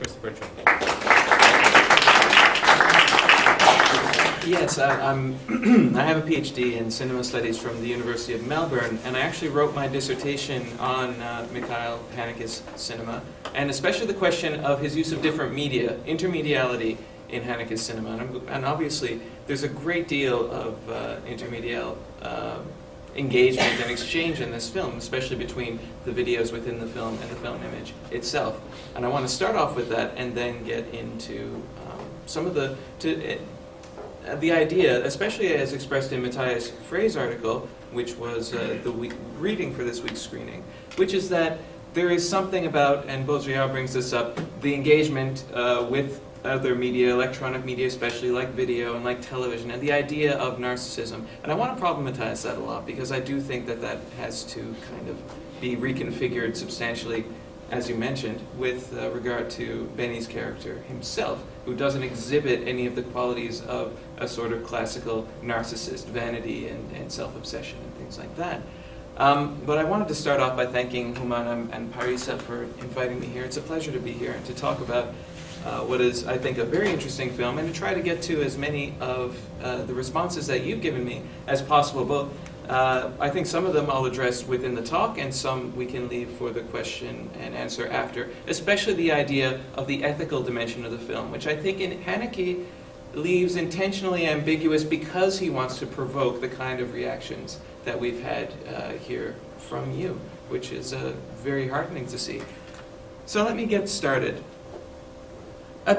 Christopher Cho. Yes, I have a PhD in cinema studies from the University of Melbourne, and I actually wrote my dissertation on Mikhail Haneke's cinema, and especially the question of his use of different media, intermediality in Haneke's cinema. And obviously, there's a great deal of intermedial engagement and exchange in this film, especially between the videos within the film and the film image itself. And I want to start off with that and then get into some of the idea, especially as expressed in Matthias Frey's article, which was the reading for this week's screening, which is that there is something about, and Baudrillard brings this up, the engagement with other media, electronic media especially, like video and like television, and the idea of narcissism. And I want to problematize that a lot, because I do think that that has to kind of be reconfigured substantially, as you mentioned, with regard to Benny's character himself, who doesn't exhibit any of the qualities of a sort of classical narcissist, vanity and self-obsession and things like that. But I wanted to start off by thanking NaMaNa and Parisa for inviting me here. It's a pleasure to be here and to talk about what is, I think, a very interesting film, and to try to get to as many of the responses that you've given me as possible. Both, I think some of them I'll address within the talk, and some we can leave for the question and answer after, especially the idea of the ethical dimension of the film, which I think in Haneke leaves intentionally ambiguous because he wants to provoke the kind of reactions that we've had here from you, which is very heartening to see. So let me get started.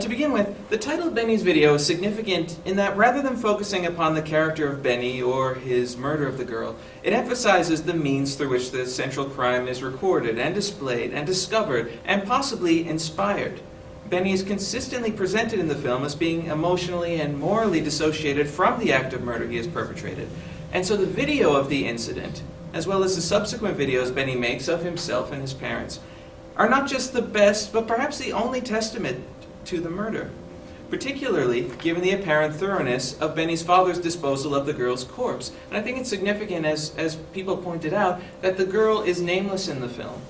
To begin with, the title of Benny's video is significant in that rather than focusing upon the character of Benny or his murder of the girl, it emphasizes the means through which the central crime is recorded and displayed and discovered and possibly inspired. Benny is consistently presented in the film as being emotionally and morally dissociated from the act of murder he has perpetrated. And so the video of the incident, as well as the subsequent videos Benny makes of himself and his parents, are not just the best, but perhaps the only testament to the murder, particularly given the apparent thoroughness of Benny's father's disposal of the girl's corpse. And I think it's significant, as people pointed out, that the girl is nameless in the film.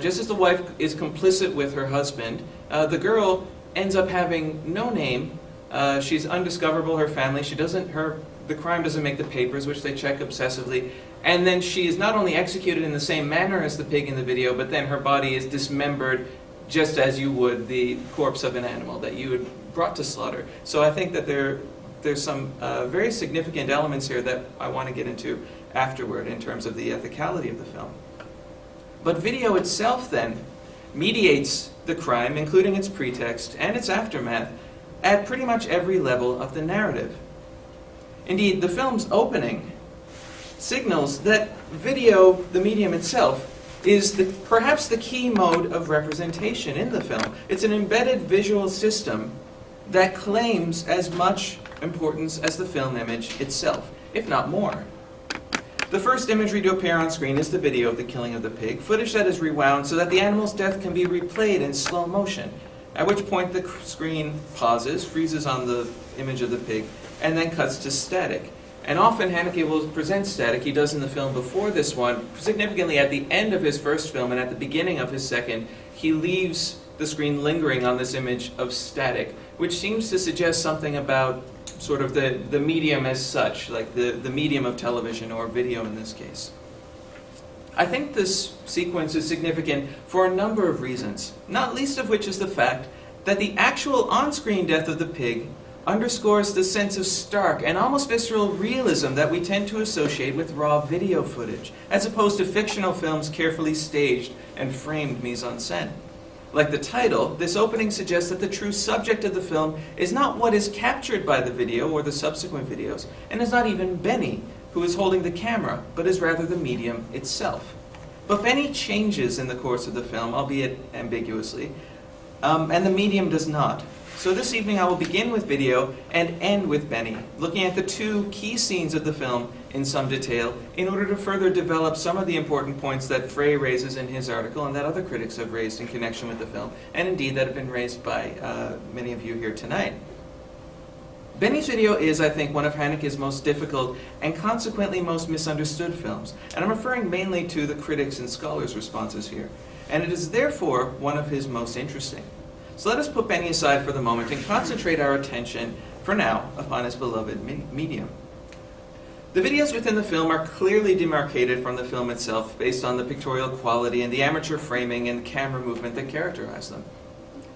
Just as the wife is complicit with her husband, the girl ends up having no name. She's undiscoverable, her family. The crime doesn't make the papers, which they check obsessively. And then she is not only executed in the same manner as the pig in the video, but then her body is dismembered just as you would the corpse of an animal that you had brought to slaughter. So I think that there's some very significant elements here that I want to get into afterward in terms of the ethicality of the film. But video itself then mediates the crime, including its pretext and its aftermath, at pretty much every level of the narrative. Indeed, the film's opening signals that video, the medium itself, is perhaps the key mode of representation in the film. It's an embedded visual system that claims as much importance as the film image itself, if not more. The first imagery to appear on screen is the video of the killing of the pig, footage that is rewound so that the animal's death can be replayed in slow motion, at which point the screen pauses, freezes on the image of the pig, and then cuts to static. And often Haneke will present static. He does in the film before this one. Significantly, at the end of his first film and at the beginning of his second, he leaves the screen lingering on this image of static, which seems to suggest something about sort of the medium as such, like the medium of television or video in this case. I think this sequence is significant for a number of reasons, not least of which is the fact that the actual on-screen death of the pig underscores the sense of stark and almost visceral realism that we tend to associate with raw video footage, as opposed to fictional films carefully staged and framed mise-en-scène. Like the title, this opening suggests that the true subject of the film is not what is captured by the video or the subsequent videos, and is not even Benny, who is holding the camera, but is rather the medium itself. But Benny changes in the course of the film, albeit ambiguously, and the medium does not. So this evening I will begin with video and end with Benny, looking at the two key scenes of the film in some detail in order to further develop some of the important points that Frey raises in his article and that other critics have raised in connection with the film, and indeed that have been raised by many of you here tonight. Benny's video is, I think, one of Haneke's most difficult and consequently most misunderstood films, and I'm referring mainly to the critics' and scholars' responses here, and it is therefore one of his most interesting. So let us put Benny aside for the moment and concentrate our attention, for now, upon his beloved medium. The videos within the film are clearly demarcated from the film itself based on the pictorial quality and the amateur framing and camera movement that characterize them.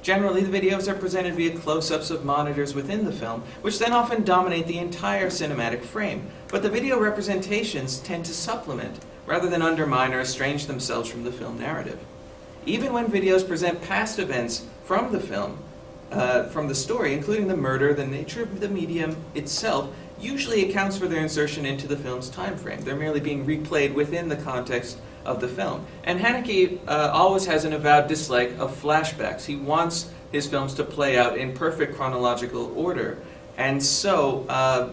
Generally, the videos are presented via close-ups of monitors within the film, which then often dominate the entire cinematic frame. But the video representations tend to supplement, rather than undermine or estrange themselves from the film narrative. Even when videos present past events from the film, from the story, including the murder, the nature of the medium itself usually accounts for their insertion into the film's time frame. They're merely being replayed within the context of the film. And Haneke always has an avowed dislike of flashbacks. He wants his films to play out in perfect chronological order. And so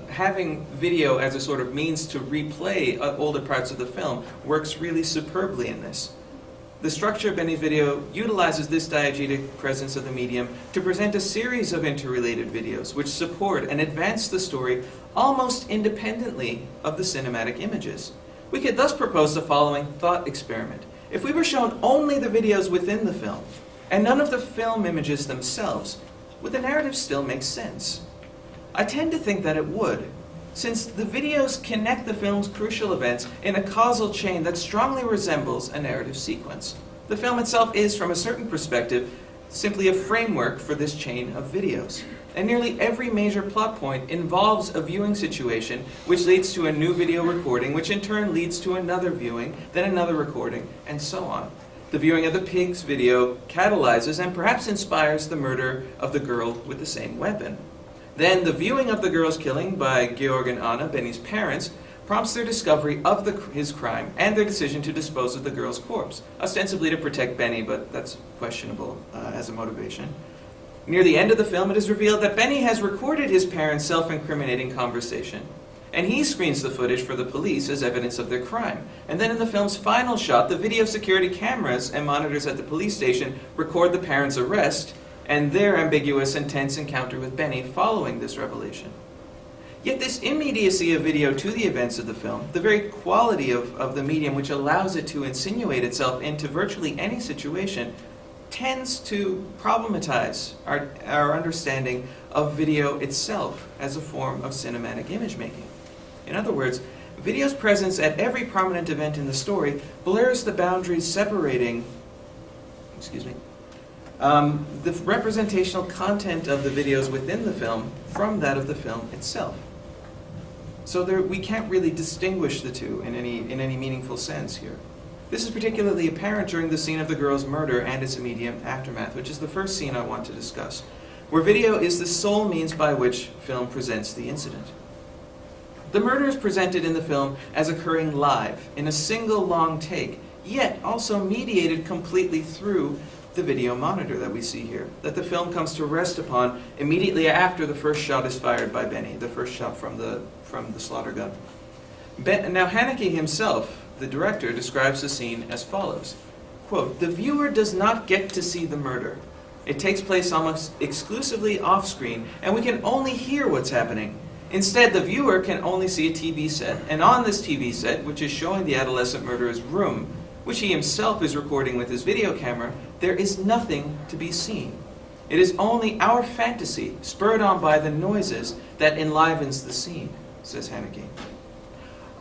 having video as a sort of means to replay older parts of the film works really superbly in this. The structure of Benny's video utilizes this diegetic presence of the medium to present a series of interrelated videos which support and advance the story almost independently of the cinematic images. We could thus propose the following thought experiment. If we were shown only the videos within the film, and none of the film images themselves, would the narrative still make sense? I tend to think that it would, since the videos connect the film's crucial events in a causal chain that strongly resembles a narrative sequence. The film itself is, from a certain perspective, simply a framework for this chain of videos. And nearly every major plot point involves a viewing situation which leads to a new video recording, which in turn leads to another viewing, then another recording, and so on. The viewing of the pig's video catalyzes and perhaps inspires the murder of the girl with the same weapon. Then the viewing of the girl's killing by Georg and Anna, Benny's parents, prompts their discovery of his crime and their decision to dispose of the girl's corpse, ostensibly to protect Benny, but that's questionable as a motivation. Near the end of the film, it is revealed that Benny has recorded his parents' self-incriminating conversation, and he screens the footage for the police as evidence of their crime. And then in the film's final shot, the video security cameras and monitors at the police station record the parents' arrest and their ambiguous and tense encounter with Benny following this revelation. Yet this immediacy of video to the events of the film, the very quality of the medium which allows it to insinuate itself into virtually any situation, tends to problematize our understanding of video itself as a form of cinematic image making. In other words, video's presence at every prominent event in the story blurs the boundaries separating, the representational content of the videos within the film from that of the film itself. So we can't really distinguish the two in any meaningful sense here. This is particularly apparent during the scene of the girl's murder and its immediate aftermath, which is the first scene I want to discuss, where video is the sole means by which film presents the incident. The murder is presented in the film as occurring live, in a single long take, yet also mediated completely through the video monitor that we see here, that the film comes to rest upon immediately after the first shot is fired by Benny, the first shot from the slaughter gun. Now Haneke himself, the director, describes the scene as follows. Quote, "The viewer does not get to see the murder. It takes place almost exclusively off-screen, and we can only hear what's happening. Instead, the viewer can only see a TV set, and on this TV set, which is showing the adolescent murderer's room, which he himself is recording with his video camera, there is nothing to be seen. It is only our fantasy, spurred on by the noises, that enlivens the scene," says Haneke.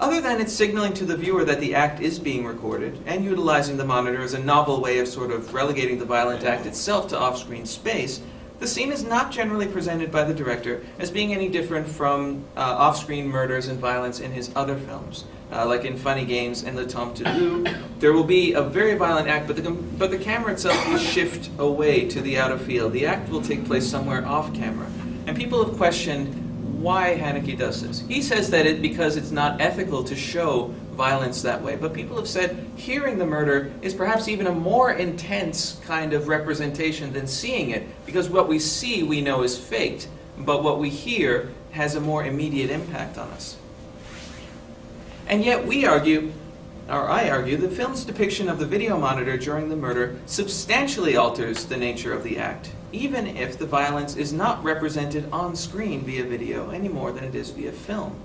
Other than its signaling to the viewer that the act is being recorded, and utilizing the monitor as a novel way of sort of relegating the violent act itself to off-screen space, the scene is not generally presented by the director as being any different from off-screen murders and violence in his other films. Like in Funny Games and Le Temps to Do, there will be a very violent act, but the camera itself will shift away to the out of field. The act will take place somewhere off camera. And people have questioned why Haneke does this. He says that because it's not ethical to show violence that way. But people have said hearing the murder is perhaps even a more intense kind of representation than seeing it, because what we see we know is faked, but what we hear has a more immediate impact on us. And yet I argue, the film's depiction of the video monitor during the murder substantially alters the nature of the act, even if the violence is not represented on screen via video any more than it is via film.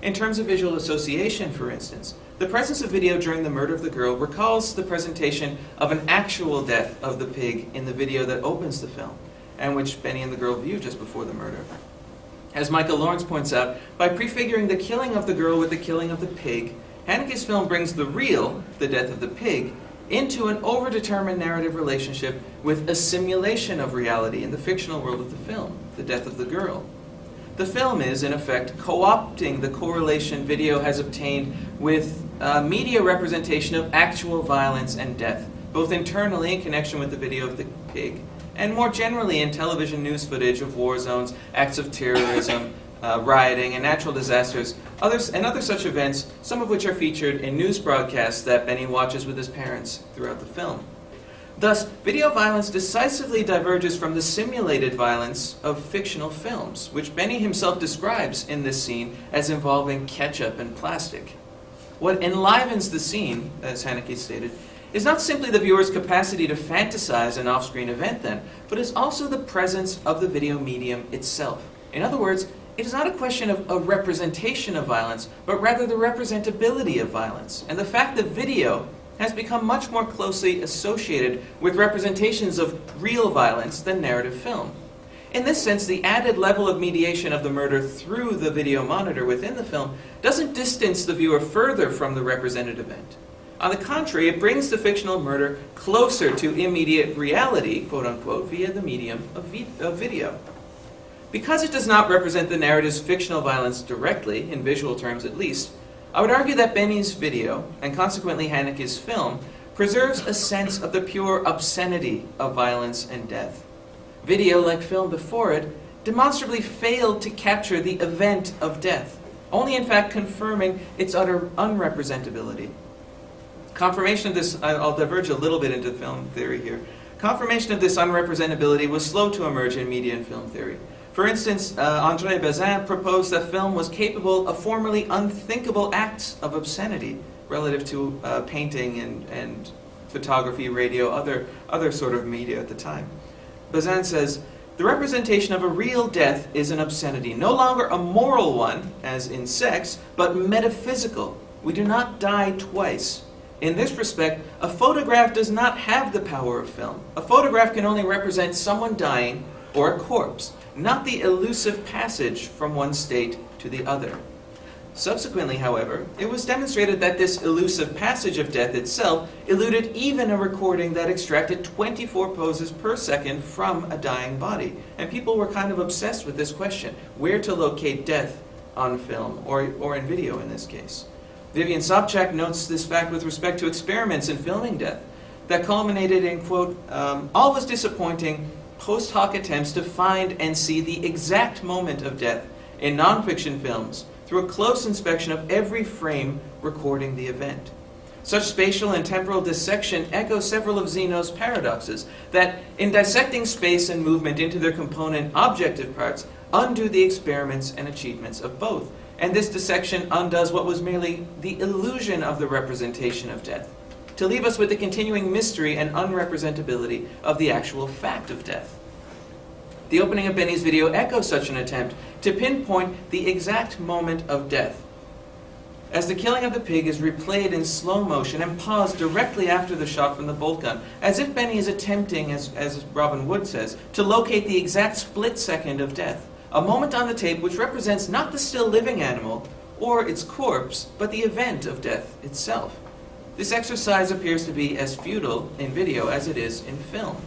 In terms of visual association, for instance, the presence of video during the murder of the girl recalls the presentation of an actual death of the pig in the video that opens the film, and which Benny and the girl view just before the murder. As Michael Lawrence points out, by prefiguring the killing of the girl with the killing of the pig, Haneke's film brings the real, the death of the pig, into an overdetermined narrative relationship with a simulation of reality in the fictional world of the film, the death of the girl. The film is, in effect, co-opting the correlation video has obtained with media representation of actual violence and death, both internally in connection with the video of the pig, and more generally in television news footage of war zones, acts of terrorism, rioting, and natural disasters, and other such events, some of which are featured in news broadcasts that Benny watches with his parents throughout the film. Thus, video violence decisively diverges from the simulated violence of fictional films, which Benny himself describes in this scene as involving ketchup and plastic. What enlivens the scene, as Haneke stated, is not simply the viewer's capacity to fantasize an off-screen event then, but is also the presence of the video medium itself. In other words, it is not a question of a representation of violence, but rather the representability of violence, and the fact that video has become much more closely associated with representations of real violence than narrative film. In this sense, the added level of mediation of the murder through the video monitor within the film doesn't distance the viewer further from the represented event. On the contrary, it brings the fictional murder closer to immediate reality, quote unquote, via the medium of video. Because it does not represent the narrative's fictional violence directly, in visual terms at least, I would argue that Benny's video, and consequently Haneke's film, preserves a sense of the pure obscenity of violence and death. Video, like film before it, demonstrably failed to capture the event of death, only in fact confirming its utter unrepresentability. Confirmation of this, I'll diverge a little bit into film theory here. Confirmation of this unrepresentability was slow to emerge in media and film theory. For instance, André Bazin proposed that film was capable of formerly unthinkable acts of obscenity relative to painting and photography, radio, other sort of media at the time. Bazin says, "The representation of a real death is an obscenity, no longer a moral one, as in sex, but metaphysical. We do not die twice. In this respect, a photograph does not have the power of film. A photograph can only represent someone dying or a corpse, not the elusive passage from one state to the other." Subsequently, however, it was demonstrated that this elusive passage of death itself eluded even a recording that extracted 24 poses per second from a dying body. And people were kind of obsessed with this question, where to locate death on film, or in video in this case. Vivian Sobchak notes this fact with respect to experiments in filming death that culminated in, quote, always disappointing post hoc attempts to find and see the exact moment of death in nonfiction films through a close inspection of every frame recording the event. Such spatial and temporal dissection echoes several of Zeno's paradoxes that, in dissecting space and movement into their component objective parts, undo the experiments and achievements of both. And this dissection undoes what was merely the illusion of the representation of death, to leave us with the continuing mystery and unrepresentability of the actual fact of death. The opening of Benny's video echoes such an attempt to pinpoint the exact moment of death, as the killing of the pig is replayed in slow motion and paused directly after the shot from the bolt gun, as if Benny is attempting, as Robin Wood says, to locate the exact split second of death, a moment on the tape which represents not the still living animal or its corpse, but the event of death itself. This exercise appears to be as futile in video as it is in film.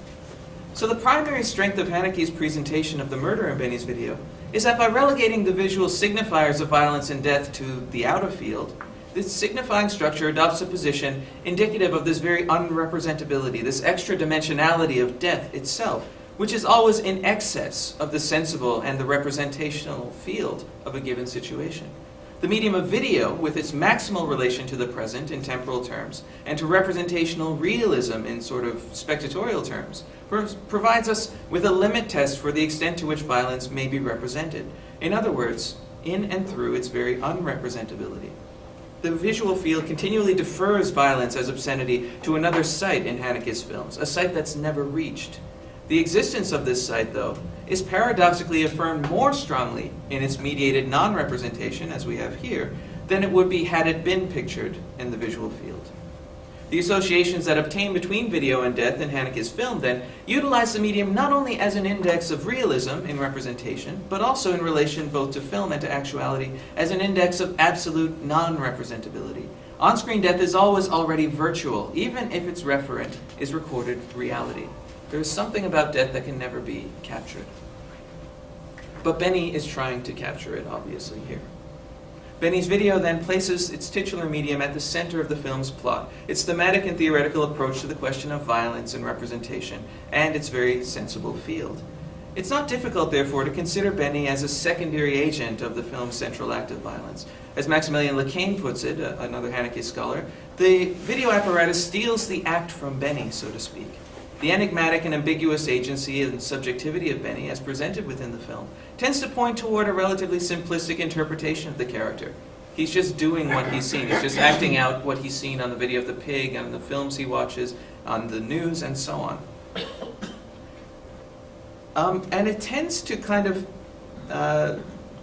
So the primary strength of Haneke's presentation of the murder in Benny's video is that by relegating the visual signifiers of violence and death to the outer field, this signifying structure adopts a position indicative of this very unrepresentability, this extra dimensionality of death itself, which is always in excess of the sensible and the representational field of a given situation. The medium of video, with its maximal relation to the present in temporal terms, and to representational realism in sort of spectatorial terms, provides us with a limit test for the extent to which violence may be represented. In other words, in and through its very unrepresentability. The visual field continually defers violence as obscenity to another site in Haneke's films, a site that's never reached. The existence of this site, though, is paradoxically affirmed more strongly in its mediated non-representation, as we have here, than it would be had it been pictured in the visual field. The associations that obtain between video and death in Haneke's film, then, utilize the medium not only as an index of realism in representation, but also in relation both to film and to actuality as an index of absolute non-representability. On-screen death is always already virtual, even if its referent is recorded reality. There is something about death that can never be captured. But Benny is trying to capture it, obviously, here. Benny's video then places its titular medium at the center of the film's plot, its thematic and theoretical approach to the question of violence and representation, and its very sensible field. It's not difficult, therefore, to consider Benny as a secondary agent of the film's central act of violence. As Maximilian Lecain puts it, another Haneke scholar, the video apparatus steals the act from Benny, so to speak. The enigmatic and ambiguous agency and subjectivity of Benny, as presented within the film, tends to point toward a relatively simplistic interpretation of the character. He's just doing what he's seen. He's just acting out what he's seen on the video of the pig, on the films he watches, on the news, and so on. And it tends to kind of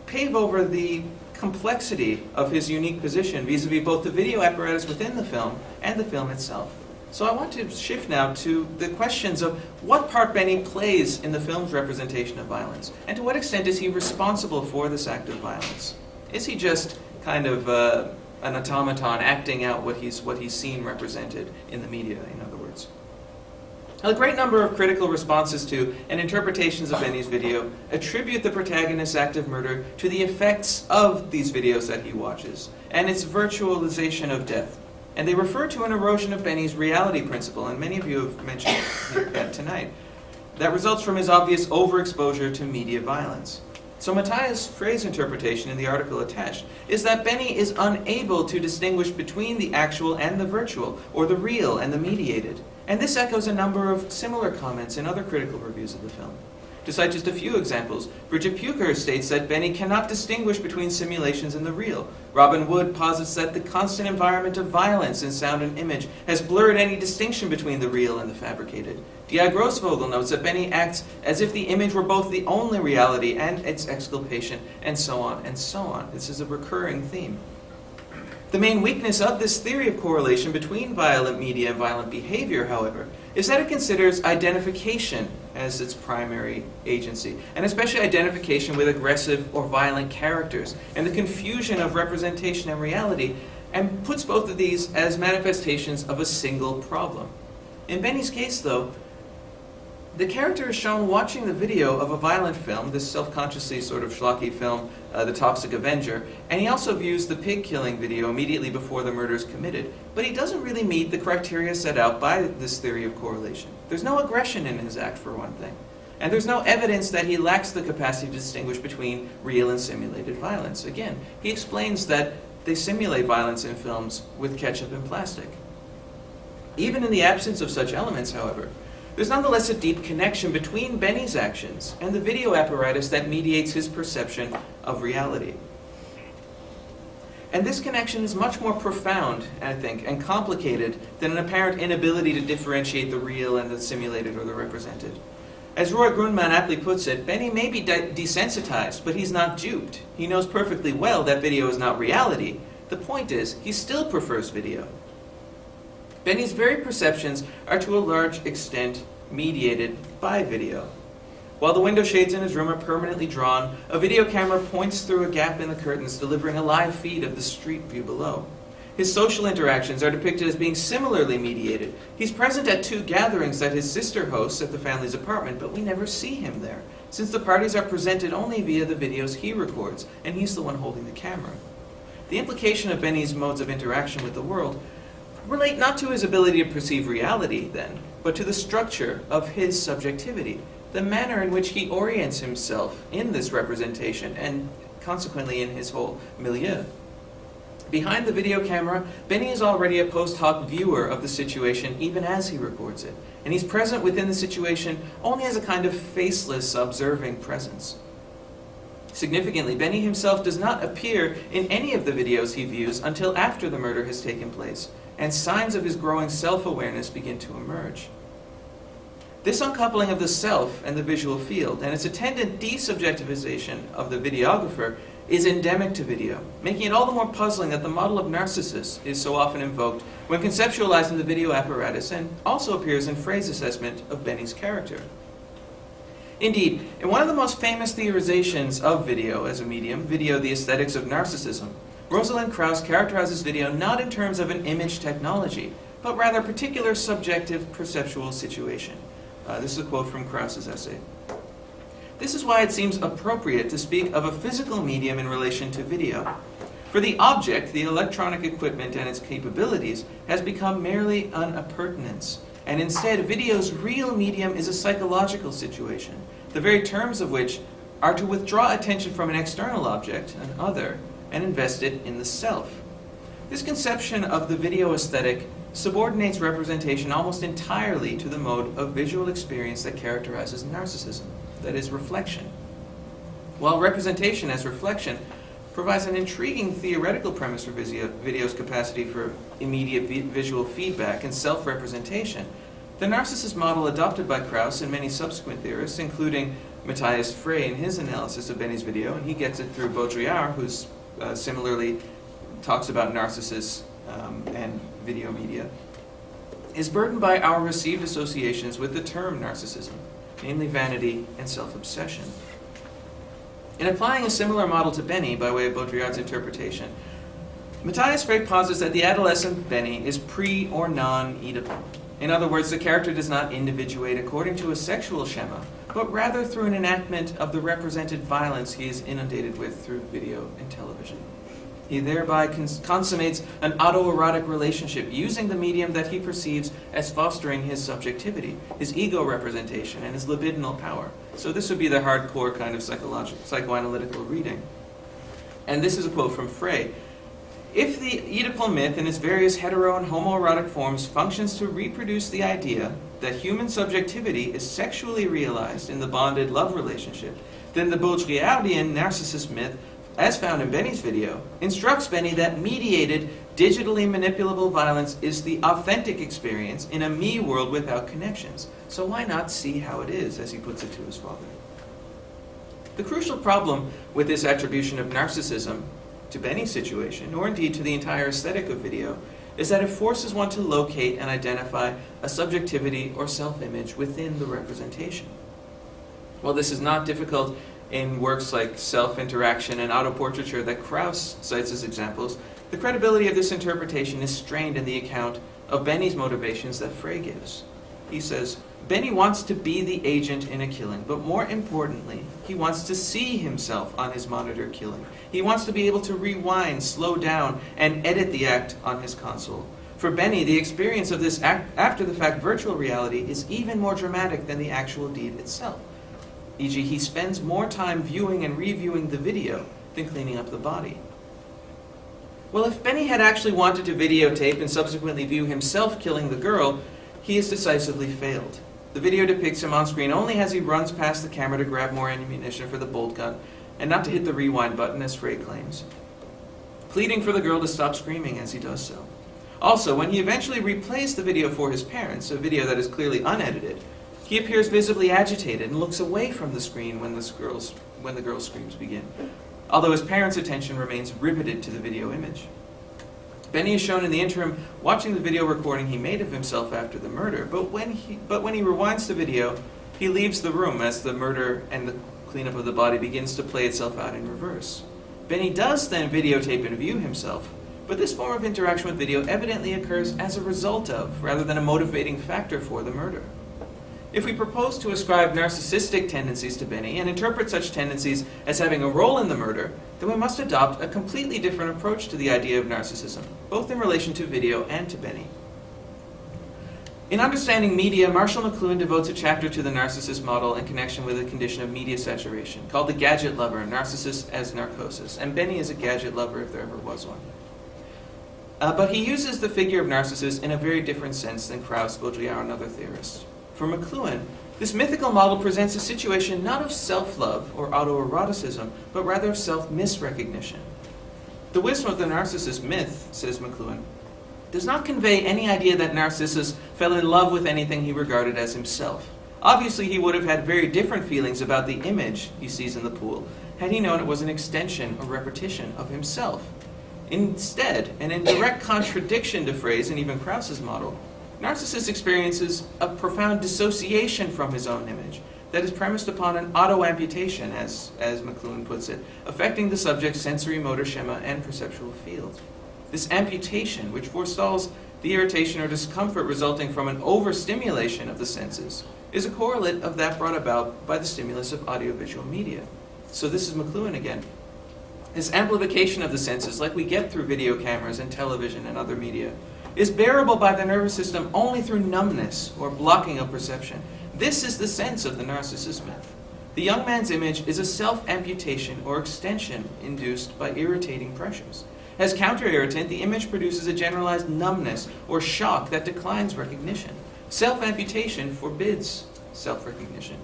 pave over the complexity of his unique position vis-a-vis both the video apparatus within the film and the film itself. So I want to shift now to the questions of what part Benny plays in the film's representation of violence, and to what extent is he responsible for this act of violence? Is he just kind of an automaton acting out what he's seen represented in the media, in other words? A great number of critical responses to and interpretations of Benny's video attribute the protagonist's act of murder to the effects of these videos that he watches, and its virtualization of death. And they refer to an erosion of Benny's reality principle, and many of you have mentioned it tonight, that results from his obvious overexposure to media violence. So Matthias Frey's interpretation in the article attached is that Benny is unable to distinguish between the actual and the virtual, or the real and the mediated. And this echoes a number of similar comments in other critical reviews of the film. To cite just a few examples, Bridget Puker states that Benny cannot distinguish between simulations and the real. Robin Wood posits that the constant environment of violence in sound and image has blurred any distinction between the real and the fabricated. D.I. Grossvogel notes that Benny acts as if the image were both the only reality and its exculpation, and so on and so on. This is a recurring theme. The main weakness of this theory of correlation between violent media and violent behavior, however, is that it considers identification as its primary agency, and especially identification with aggressive or violent characters, and the confusion of representation and reality, and puts both of these as manifestations of a single problem. In Benny's case, though, the character is shown watching the video of a violent film, this self-consciously sort of schlocky film, The Toxic Avenger, and he also views the pig-killing video immediately before the murder is committed, but he doesn't really meet the criteria set out by this theory of correlation. There's no aggression in his act, for one thing, and there's no evidence that he lacks the capacity to distinguish between real and simulated violence. Again, he explains that they simulate violence in films with ketchup and plastic. Even in the absence of such elements, however, there's nonetheless a deep connection between Benny's actions and the video apparatus that mediates his perception of reality. And this connection is much more profound, I think, and complicated than an apparent inability to differentiate the real and the simulated or the represented. As Roy Grundmann aptly puts it, Benny may be desensitized, but he's not duped. He knows perfectly well that video is not reality. The point is, he still prefers video. Benny's very perceptions are to a large extent mediated by video. While the window shades in his room are permanently drawn, a video camera points through a gap in the curtains, delivering a live feed of the street view below. His social interactions are depicted as being similarly mediated. He's present at 2 gatherings that his sister hosts at the family's apartment, but we never see him there, since the parties are presented only via the videos he records, and he's the one holding the camera. The implication of Benny's modes of interaction with the world relate not to his ability to perceive reality, then, but to the structure of his subjectivity, the manner in which he orients himself in this representation, and consequently in his whole milieu. Behind the video camera, Benny is already a post hoc viewer of the situation even as he records it, and he's present within the situation only as a kind of faceless, observing presence. Significantly, Benny himself does not appear in any of the videos he views until after the murder has taken place, and signs of his growing self-awareness begin to emerge. This uncoupling of the self and the visual field and its attendant desubjectivization of the videographer is endemic to video, making it all the more puzzling that the model of Narcissus is so often invoked when conceptualizing the video apparatus and also appears in Frey's assessment of Benny's character. Indeed, in one of the most famous theorizations of video as a medium, Video, the Aesthetics of Narcissism, Rosalind Krauss characterizes video not in terms of an image technology, but rather a particular subjective perceptual situation. This is a quote from Krauss's essay. This is why it seems appropriate to speak of a physical medium in relation to video. For the object, the electronic equipment and its capabilities, has become merely an appurtenance, and instead video's real medium is a psychological situation, the very terms of which are to withdraw attention from an external object, an other, and invest it in the self. This conception of the video aesthetic subordinates representation almost entirely to the mode of visual experience that characterizes narcissism, that is, reflection. While representation as reflection provides an intriguing theoretical premise for video's capacity for immediate visual feedback and self-representation, the Narcissus model adopted by Krauss and many subsequent theorists, including Matthias Frey in his analysis of Benny's video, and he gets it through Baudrillard, who's similarly talks about Narcissus and video media, is burdened by our received associations with the term narcissism, namely vanity and self-obsession. In applying a similar model to Benny by way of Baudrillard's interpretation, Matthias Frey posits that the adolescent Benny is pre- or non-Oedipal. In other words, the character does not individuate according to a sexual schema, but rather through an enactment of the represented violence he is inundated with through video and television. He thereby consummates an autoerotic relationship using the medium that he perceives as fostering his subjectivity, his ego representation, and his libidinal power. So this would be the hardcore kind of psychoanalytical reading. And this is a quote from Frey. If the Oedipal myth in its various hetero and homoerotic forms functions to reproduce the idea that human subjectivity is sexually realized in the bonded love relationship, then the Baudrillardian Narcissus myth, as found in Benny's video, instructs Benny that mediated, digitally manipulable violence is the authentic experience in a me world without connections. So why not see how it is, as he puts it to his father? The crucial problem with this attribution of narcissism to Benny's situation, or indeed to the entire aesthetic of video, is that it forces one to locate and identify a subjectivity or self-image within the representation. While this is not difficult in works like Self-Interaction and Autoportraiture that Krauss cites as examples, the credibility of this interpretation is strained in the account of Benny's motivations that Frey gives. He says, Benny wants to be the agent in a killing, but more importantly, he wants to see himself on his monitor killing. He wants to be able to rewind, slow down, and edit the act on his console. For Benny, the experience of this after-the-fact virtual reality is even more dramatic than the actual deed itself. E.g., he spends more time viewing and reviewing the video than cleaning up the body. Well, if Benny had actually wanted to videotape and subsequently view himself killing the girl, he has decisively failed. The video depicts him on screen only as he runs past the camera to grab more ammunition for the bolt gun, and not to hit the rewind button, as Frey claims, pleading for the girl to stop screaming as he does so. Also, when he eventually replays the video for his parents, a video that is clearly unedited, he appears visibly agitated and looks away from the screen when the girl's screams begin, although his parents' attention remains riveted to the video image. Benny is shown in the interim watching the video recording he made of himself after the murder, but when he rewinds the video, he leaves the room as the murder and the cleanup of the body begins to play itself out in reverse. Benny does then videotape and view himself, but this form of interaction with video evidently occurs as a result of, rather than a motivating factor for the murder. If we propose to ascribe narcissistic tendencies to Benny and interpret such tendencies as having a role in the murder, then we must adopt a completely different approach to the idea of narcissism, both in relation to video and to Benny. In Understanding Media, Marshall McLuhan devotes a chapter to the narcissist model in connection with a condition of media saturation, called the gadget lover, Narcissus as narcosis, and Benny is a gadget lover if there ever was one. But he uses the figure of Narcissus in a very different sense than Krauss, Baudrillard, and other theorists. For McLuhan, this mythical model presents a situation not of self-love or autoeroticism, but rather of self-misrecognition. The wisdom of the Narcissus myth, says McLuhan, does not convey any idea that Narcissus fell in love with anything he regarded as himself. Obviously, he would have had very different feelings about the image he sees in the pool had he known it was an extension or repetition of himself. Instead, and in direct contradiction to Frey's and even Krauss's model, Narcissus experiences a profound dissociation from his own image that is premised upon an auto-amputation, as McLuhan puts it, affecting the subject's sensory motor schema and perceptual field. This amputation, which forestalls the irritation or discomfort resulting from an overstimulation of the senses, is a correlate of that brought about by the stimulus of audiovisual media. So this is McLuhan again. This amplification of the senses, like we get through video cameras and television and other media, is bearable by the nervous system only through numbness or blocking of perception. This is the sense of the Narcissus myth. The young man's image is a self-amputation or extension induced by irritating pressures. As counter-irritant, the image produces a generalized numbness or shock that declines recognition. Self-amputation forbids self-recognition.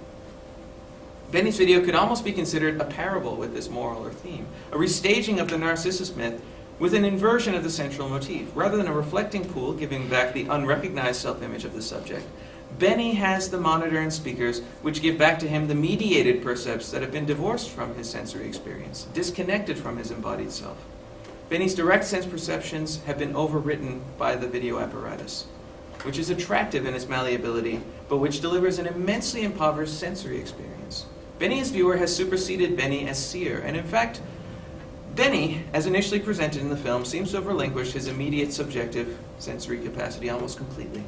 Benny's video could almost be considered a parable with this moral or theme, a restaging of the Narcissus myth with an inversion of the central motif. Rather than a reflecting pool giving back the unrecognized self-image of the subject, Benny has the monitor and speakers which give back to him the mediated percepts that have been divorced from his sensory experience, disconnected from his embodied self. Benny's direct sense perceptions have been overwritten by the video apparatus, which is attractive in its malleability, but which delivers an immensely impoverished sensory experience. Benny as viewer has superseded Benny as seer, and in fact, Benny, as initially presented in the film, seems to have relinquished his immediate subjective sensory capacity almost completely.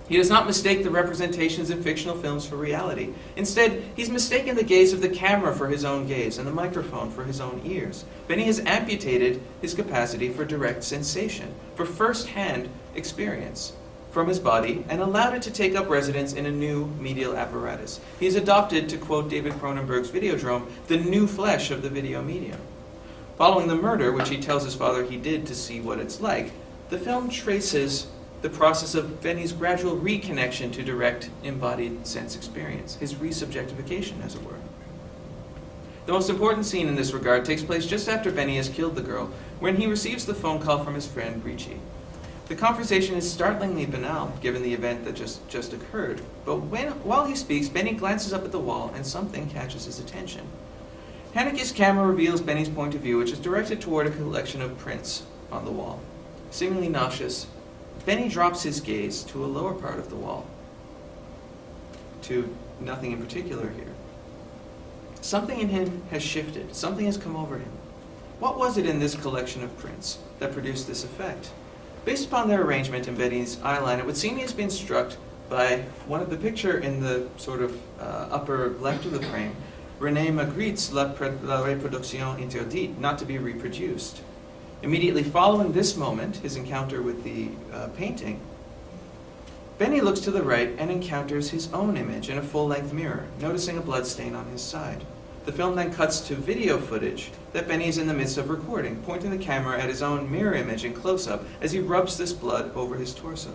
He does not mistake the representations in fictional films for reality. Instead, he's mistaken the gaze of the camera for his own gaze and the microphone for his own ears. Benny has amputated his capacity for direct sensation, for first-hand experience from his body, and allowed it to take up residence in a new medial apparatus. He has adopted, to quote David Cronenberg's Videodrome, the new flesh of the video medium. Following the murder, which he tells his father he did to see what it's like, the film traces the process of Benny's gradual reconnection to direct embodied sense experience, his resubjectification, as it were. The most important scene in this regard takes place just after Benny has killed the girl, when he receives the phone call from his friend Ricci. The conversation is startlingly banal, given the event that just occurred, but while he speaks, Benny glances up at the wall and something catches his attention. Haneke's camera reveals Benny's point of view, which is directed toward a collection of prints on the wall. Seemingly nauseous, Benny drops his gaze to a lower part of the wall, to nothing in particular here. Something in him has shifted. Something has come over him. What was it in this collection of prints that produced this effect? Based upon their arrangement in Benny's eye line, it would seem he has been struck by one of the picture in the sort of upper left of the frame, René Magritte's La Reproduction Interdite, not to be reproduced. Immediately following this moment, his encounter with the painting, Benny looks to the right and encounters his own image in a full-length mirror, noticing a blood stain on his side. The film then cuts to video footage that Benny is in the midst of recording, pointing the camera at his own mirror image in close-up as he rubs this blood over his torso.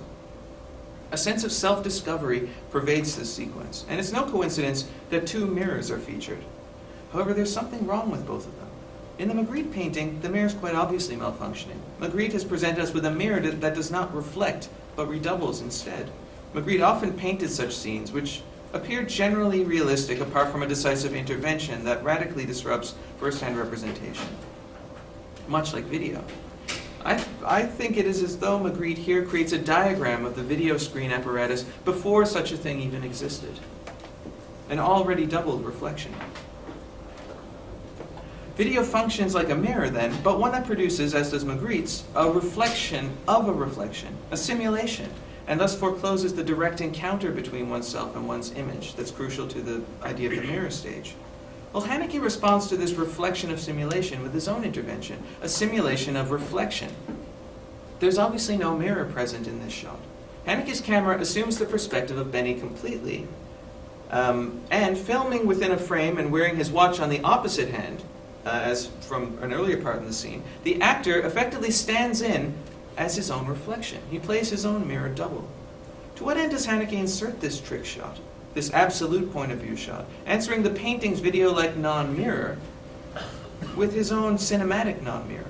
A sense of self-discovery pervades this sequence, and it's no coincidence that two mirrors are featured. However, there's something wrong with both of them. In the Magritte painting, the mirror is quite obviously malfunctioning. Magritte has presented us with a mirror that does not reflect, but redoubles instead. Magritte often painted such scenes, which appear generally realistic apart from a decisive intervention that radically disrupts first-hand representation, much like video. I think it is as though Magritte here creates a diagram of the video screen apparatus before such a thing even existed. An already doubled reflection. Video functions like a mirror then, but one that produces, as does Magritte's, a reflection of a reflection, a simulation, and thus forecloses the direct encounter between oneself and one's image that's crucial to the idea of the mirror stage. Well, Haneke responds to this reflection of simulation with his own intervention, a simulation of reflection. There's obviously no mirror present in this shot. Haneke's camera assumes the perspective of Benny completely, and filming within a frame and wearing his watch on the opposite hand, as from an earlier part in the scene, the actor effectively stands in as his own reflection. He plays his own mirror double. To what end does Haneke insert this trick shot, this absolute point of view shot, answering the painting's video-like non-mirror with his own cinematic non-mirror?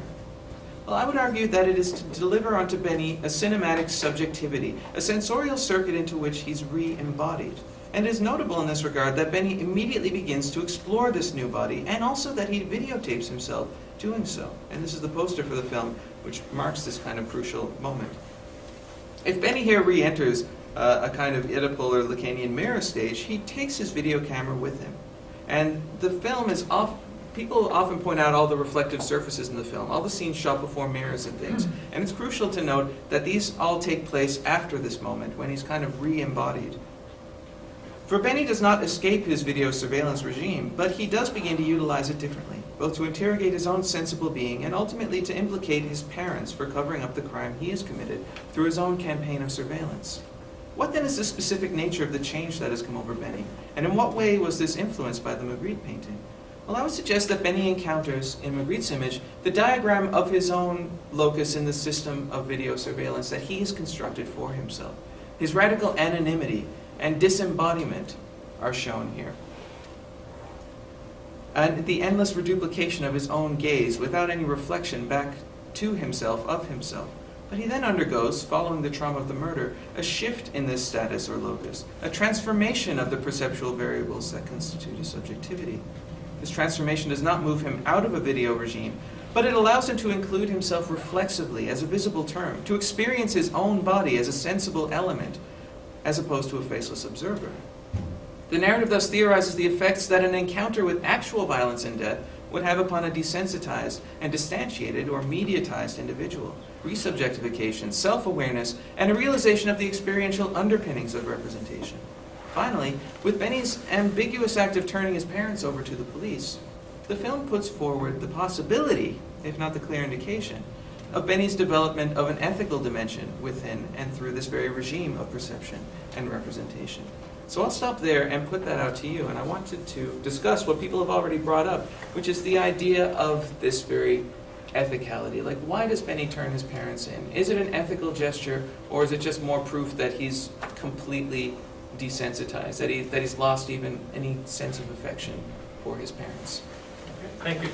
Well, I would argue that it is to deliver onto Benny a cinematic subjectivity, a sensorial circuit into which he's re-embodied. And it is notable in this regard that Benny immediately begins to explore this new body, and also that he videotapes himself doing so. And this is the poster for the film, which marks this kind of crucial moment. If Benny here re-enters a kind of Oedipal or Lacanian mirror stage, he takes his video camera with him. And the film is people often point out all the reflective surfaces in the film, all the scenes shot before mirrors and things. And it's crucial to note that these all take place after this moment, when he's kind of re-embodied. For Benny does not escape his video surveillance regime, but he does begin to utilize it differently, both to interrogate his own sensible being and ultimately to implicate his parents for covering up the crime he has committed through his own campaign of surveillance. What then is the specific nature of the change that has come over Benny, and in what way was this influenced by the Magritte painting? Well, I would suggest that Benny encounters, in Magritte's image, the diagram of his own locus in the system of video surveillance that he has constructed for himself. His radical anonymity and disembodiment are shown here. And the endless reduplication of his own gaze without any reflection back to himself of himself. But he then undergoes, following the trauma of the murder, a shift in this status or locus, a transformation of the perceptual variables that constitute his subjectivity. This transformation does not move him out of a video regime, but it allows him to include himself reflexively as a visible term, to experience his own body as a sensible element, as opposed to a faceless observer. The narrative thus theorizes the effects that an encounter with actual violence and death would have upon a desensitized and distantiated or mediatized individual, resubjectification, self-awareness, and a realization of the experiential underpinnings of representation. Finally, with Benny's ambiguous act of turning his parents over to the police, the film puts forward the possibility, if not the clear indication, of Benny's development of an ethical dimension within and through this very regime of perception and representation. So I'll stop there and put that out to you, and I wanted to discuss what people have already brought up, which is the idea of this very ethicality. Like, why does Benny turn his parents in? Is it an ethical gesture, or is it just more proof that he's completely desensitized, that he's lost even any sense of affection for his parents? Okay, thank you.